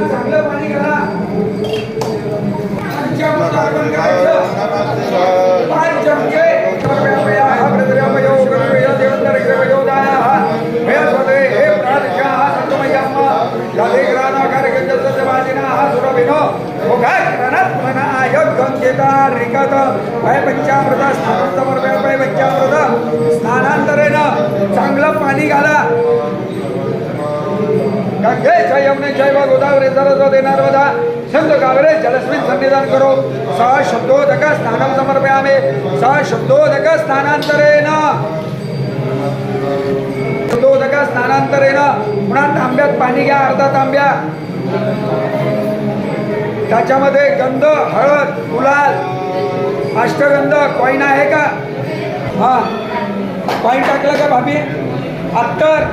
चांगलं पाणी घाला स्नानांतरेन चांगलं पाणी घाला गंगे जय यमुने जय गोदावरी सरस्वती नर्मदा सिंधु कावेरी जलस्मिन् सन्निधान करो स शब्दोदक स्नानं समर्पयामि स शब्दोदक स्नानांतरेन शब्दोदक स्नानांतरेन पुन्हा तांब्यात पाणी घ्या अर्धा तांब्या त्याच्यामध्ये गंध हळद गुलाल अष्टगंध कॉईन आहे का हा कॉईन टाकलं का भाभी अत्तर